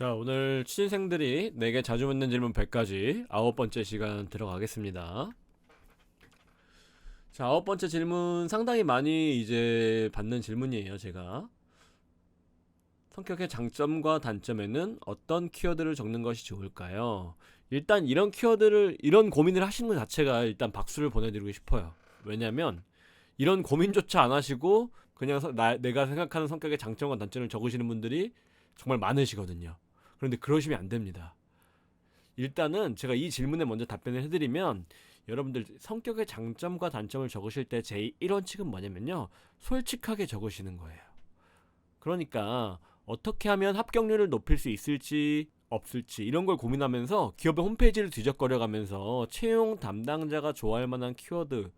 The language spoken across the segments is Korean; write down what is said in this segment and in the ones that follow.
자, 오늘 취준생들이 내게 자주 묻는 질문 100가지 9번째 시간 들어가겠습니다. 자, 9번째 질문 상당히 많이 이제 받는 질문이에요. 제가 성격의 장점과 단점에는 어떤 키워드를 적는 것이 좋을까요? 일단 이런 고민을 하시는 것 자체가 일단 박수를 보내드리고 싶어요. 왜냐면 이런 고민조차 안 하시고 그냥 내가 생각하는 성격의 장점과 단점을 적으시는 분들이 정말 많으시거든요. 그런데 그러시면 안 됩니다. 일단은 제가 이 질문에 먼저 답변을 해드리면, 여러분들 성격의 장점과 단점을 적으실 때 제 1원칙은 뭐냐면요, 솔직하게 적으시는 거예요. 그러니까 어떻게 하면 합격률을 높일 수 있을지 없을지 이런 걸 고민하면서 기업의 홈페이지를 뒤적거려가면서 채용 담당자가 좋아할 만한 키워드를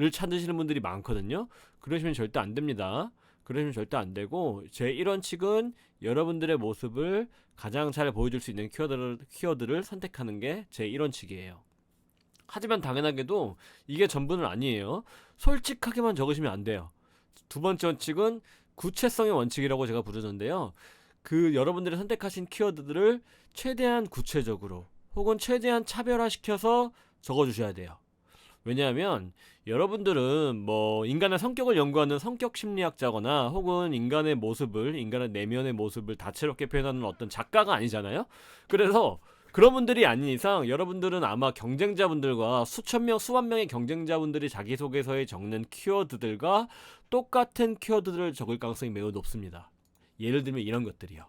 찾으시는 분들이 많거든요. 그러시면 절대 안 됩니다. 그러시면 절대 안 되고, 제 1원칙은 여러분들의 모습을 가장 잘 보여줄 수 있는 키워드를 선택하는 게 제 1원칙이에요. 하지만 당연하게도 이게 전부는 아니에요. 솔직하게만 적으시면 안 돼요. 두 번째 원칙은 구체성의 원칙이라고 제가 부르는데요. 여러분들이 선택하신 키워드들을 최대한 구체적으로 혹은 최대한 차별화시켜서 적어주셔야 돼요. 왜냐하면 여러분들은 뭐 인간의 성격을 연구하는 성격 심리학자거나 혹은 인간의 내면의 모습을 다채롭게 표현하는 어떤 작가가 아니잖아요. 그래서 그런 분들이 아닌 이상 여러분들은 아마 경쟁자분들과 수만 명의 경쟁자분들이 자기소개서에 적는 키워드들과 똑같은 키워드들을 적을 가능성이 매우 높습니다. 예를 들면 이런 것들이요.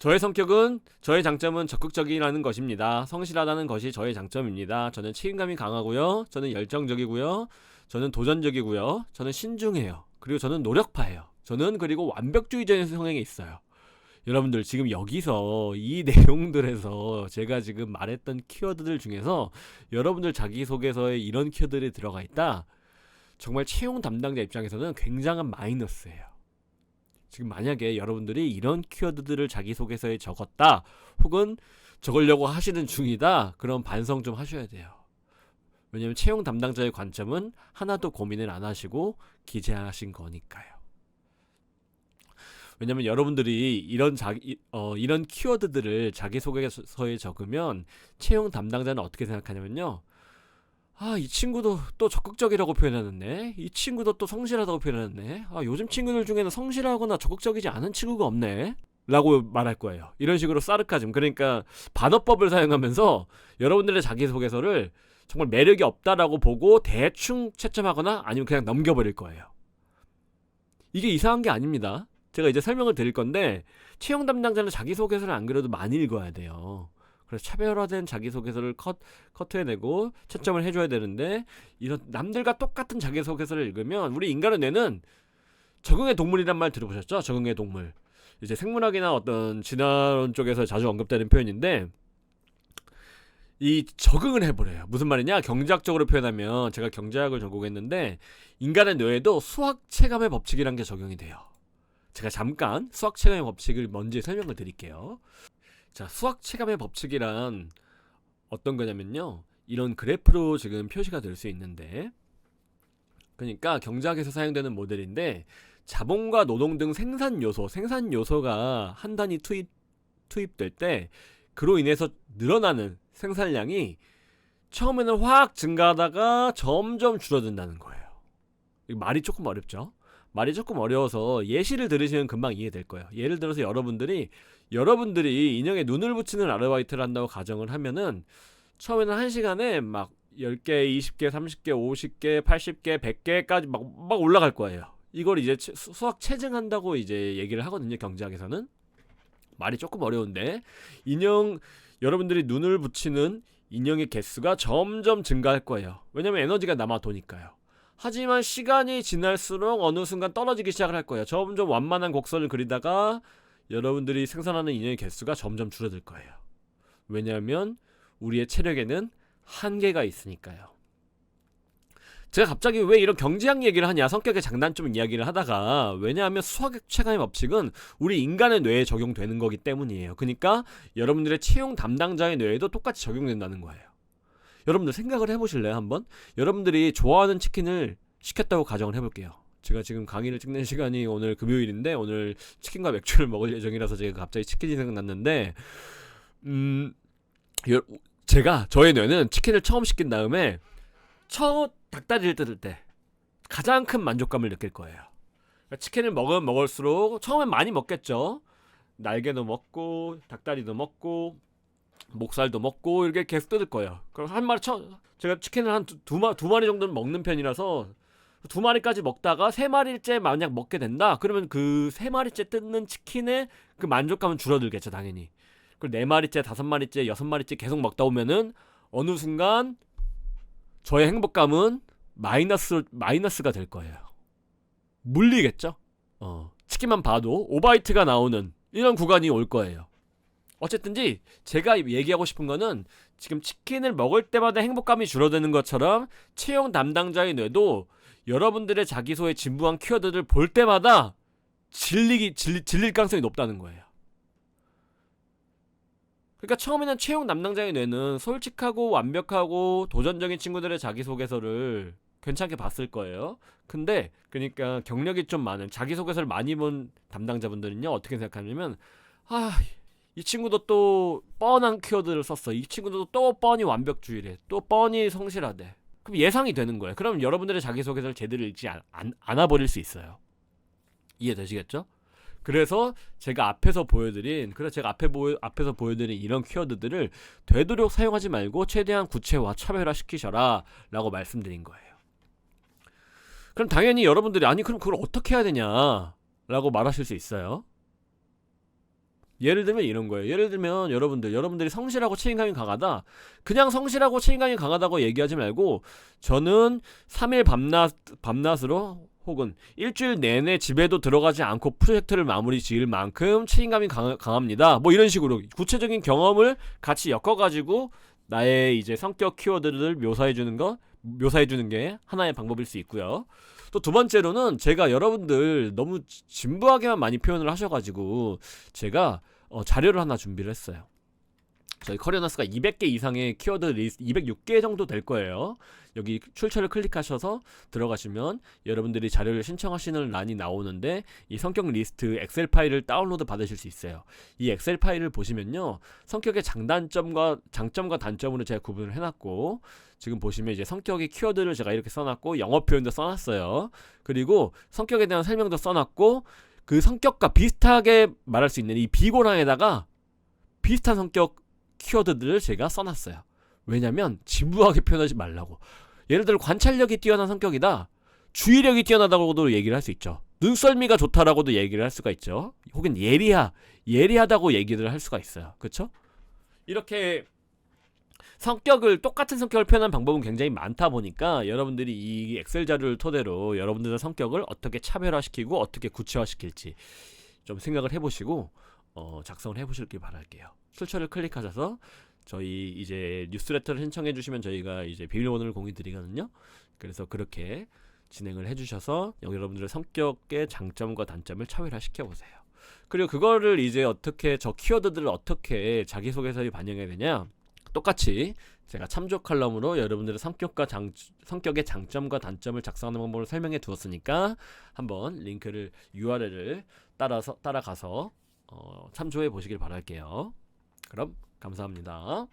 저의 장점은 적극적이라는 것입니다. 성실하다는 것이 저의 장점입니다. 저는 책임감이 강하고요. 저는 열정적이고요. 저는 도전적이고요. 저는 신중해요. 그리고 저는 노력파예요. 저는 그리고 완벽주의적인 성향이 있어요. 여러분들 지금 여기서 이 내용들에서 제가 지금 말했던 키워드들 중에서 여러분들 자기소개서에 이런 키워드들이 들어가 있다? 정말 채용 담당자 입장에서는 굉장한 마이너스예요. 지금 만약에 여러분들이 이런 키워드들을 자기소개서에 적었다, 혹은 적으려고 하시는 중이다, 그럼 반성 좀 하셔야 돼요. 왜냐면 채용 담당자의 관점은 하나도 고민을 안 하시고 기재하신 거니까요. 왜냐면 여러분들이 이런 키워드들을 자기소개서에 적으면 채용 담당자는 어떻게 생각하냐면요, 이 친구도 또 적극적이라고 표현하는데, 이 친구도 또 성실하다고 표현하는데, 요즘 친구들 중에는 성실하거나 적극적이지 않은 친구가 없네 라고 말할 거예요. 이런 식으로 사르카즘, 그러니까 반어법을 사용하면서 여러분들의 자기소개서를 정말 매력이 없다라고 보고 대충 채점하거나 아니면 그냥 넘겨버릴 거예요. 이게 이상한 게 아닙니다. 제가 이제 설명을 드릴 건데, 채용 담당자는 자기소개서를 안 그래도 많이 읽어야 돼요. 그래서 차별화된 자기소개서를 커트해내고 채점을 해줘야 되는데, 이런 남들과 똑같은 자기소개서를 읽으면 우리 인간의 뇌는 적응의 동물이란 말 들어보셨죠? 적응의 동물. 이제 생물학이나 어떤 진화론 쪽에서 자주 언급되는 표현인데, 이 적응을 해버려요. 무슨 말이냐? 경제학적으로 표현하면, 제가 경제학을 전공했는데 인간의 뇌에도 수학 체감의 법칙이란 게 적용이 돼요. 제가 잠깐 수학 체감의 법칙을 먼저 설명을 드릴게요. 자, 수학 체감의 법칙이란 어떤 거냐면요, 이런 그래프로 지금 표시가 될 수 있는데, 그러니까 경제학에서 사용되는 모델인데, 자본과 노동 등 생산 요소가 한 단위 투입될 때 그로 인해서 늘어나는 생산량이 처음에는 확 증가하다가 점점 줄어든다는 거예요. 말이 조금 어렵죠? 말이 조금 어려워서 예시를 들으시면 금방 이해될 거예요. 예를 들어서 여러분들이 인형에 눈을 붙이는 아르바이트를 한다고 가정을 하면은, 처음에는 1시간에 막 10개, 20개, 30개, 50개, 80개, 100개까지 막 올라갈 거예요. 이걸 이제 수학 체증한다고 이제 얘기를 하거든요, 경제학에서는. 말이 조금 어려운데, 여러분들이 눈을 붙이는 인형의 개수가 점점 증가할 거예요. 왜냐면 에너지가 남아 도니까요. 하지만 시간이 지날수록 어느 순간 떨어지기 시작을 할 거예요. 점점 완만한 곡선을 그리다가 여러분들이 생산하는 인형의 개수가 점점 줄어들 거예요. 왜냐하면 우리의 체력에는 한계가 있으니까요. 제가 갑자기 왜 이런 경제학 얘기를 하냐, 성격의 장단점 이야기를 하다가, 왜냐하면 수학 체감의 법칙은 우리 인간의 뇌에 적용되는 거기 때문이에요. 그러니까 여러분들의 채용 담당자의 뇌에도 똑같이 적용된다는 거예요. 여러분들 생각을 해보실래요? 한번 여러분들이 좋아하는 치킨을 시켰다고 가정을 해볼게요. 제가 지금 강의를 찍는 시간이 오늘 금요일인데 오늘 치킨과 맥주를 먹을 예정이라서 제가 갑자기 치킨이 생각났는데 여- 제가 저의 뇌는 치킨을 처음 시킨 다음에 첫 닭다리를 뜯을 때 가장 큰 만족감을 느낄 거예요. 그러니까 치킨을 먹으면 먹을수록 처음엔 많이 먹겠죠. 날개도 먹고 닭다리도 먹고 목살도 먹고 이렇게 계속 뜯을 거예요. 그럼 한 마리 제가 치킨을 한 두 마리 정도는 먹는 편이라서 두 마리까지 먹다가 세 마리째 만약 먹게 된다. 그러면 그 세 마리째 뜯는 치킨의 그 만족감은 줄어들겠죠, 당연히. 그리고 네 마리째, 다섯 마리째, 여섯 마리째 계속 먹다 보면은 어느 순간 저의 행복감은 마이너스가 될 거예요. 물리겠죠? 치킨만 봐도 오바이트가 나오는 이런 구간이 올 거예요. 어쨌든지 제가 얘기하고 싶은 거는 지금 치킨을 먹을 때마다 행복감이 줄어드는 것처럼 채용 담당자의 뇌도 여러분들의 자기소의 진부한 키워드를 볼 때마다 질릴 가능성이 높다는 거예요. 그러니까 처음에는 채용 담당자의 뇌는 솔직하고 완벽하고 도전적인 친구들의 자기소개서를 괜찮게 봤을 거예요. 근데 그러니까 경력이 좀 많은 자기소개서를 많이 본 담당자분들은요 어떻게 생각하냐면 이 친구도 또 뻔한 키워드를 썼어. 이 친구도 또 뻔히 완벽주의래. 또 뻔히 성실하대. 그럼 예상이 되는 거예요. 그럼 여러분들의 자기소개서를 제대로 읽지 않아버릴 수 있어요. 이해되시겠죠? 그래서 제가 앞에서 보여드린 이런 키워드들을 되도록 사용하지 말고 최대한 구체화, 차별화 시키셔라 라고 말씀드린 거예요. 그럼 당연히 여러분들이 아니 그럼 그걸 어떻게 해야 되냐 라고 말하실 수 있어요. 예를 들면 이런 거예요. 예를 들면 여러분들이 성실하고 책임감이 강하다. 그냥 성실하고 책임감이 강하다고 얘기하지 말고 저는 3일 밤낮으로 혹은 일주일 내내 집에도 들어가지 않고 프로젝트를 마무리 지을 만큼 책임감이 강합니다. 뭐 이런 식으로 구체적인 경험을 같이 엮어가지고 나의 이제 성격 키워드를 묘사해주는 게 하나의 방법일 수 있고요. 또 두 번째로는 제가 여러분들 너무 진부하게만 많이 표현을 하셔가지고 제가 자료를 하나 준비를 했어요. 저희 커리어너스가 200개 이상의 키워드 리스트 206개 정도 될 거예요. 여기 출처를 클릭하셔서 들어가시면 여러분들이 자료를 신청하시는 란이 나오는데 이 성격 리스트 엑셀 파일을 다운로드 받으실 수 있어요. 이 엑셀 파일을 보시면요 성격의 장점과 단점으로 제가 구분을 해놨고 지금 보시면 이제 성격의 키워드를 제가 이렇게 써놨고 영어 표현도 써놨어요. 그리고 성격에 대한 설명도 써놨고 그 성격과 비슷하게 말할 수 있는 이 비고랑에다가 비슷한 성격 키워드들을 제가 써놨어요. 왜냐면 진부하게 표현하지 말라고. 예를 들어 관찰력이 뛰어난 성격이다. 주의력이 뛰어나다고도 얘기를 할 수 있죠. 눈썰미가 좋다라고도 얘기를 할 수가 있죠. 혹은 예리하다고 얘기를 할 수가 있어요. 그쵸? 이렇게 똑같은 성격을 표현하는 방법은 굉장히 많다 보니까 여러분들이 이 엑셀 자료를 토대로 여러분들의 성격을 어떻게 차별화시키고 어떻게 구체화시킬지 좀 생각을 해보시고 작성을 해보시길 바랄게요. 출처를 클릭하셔서 저희 이제 뉴스레터를 신청해 주시면 저희가 이제 비밀번호를 공유 드리거든요. 그래서 그렇게 진행을 해주셔서 여러분들의 성격의 장점과 단점을 차별화시켜 보세요. 그리고 그거를 이제 저 키워드들을 어떻게 자기소개서에 반영해야 되냐? 똑같이 제가 참조 칼럼으로 여러분들의 성격의 장점과 단점을 작성하는 방법을 설명해 두었으니까 한번 링크를 URL을 따라가서 참조해 보시길 바랄게요. 그럼 감사합니다.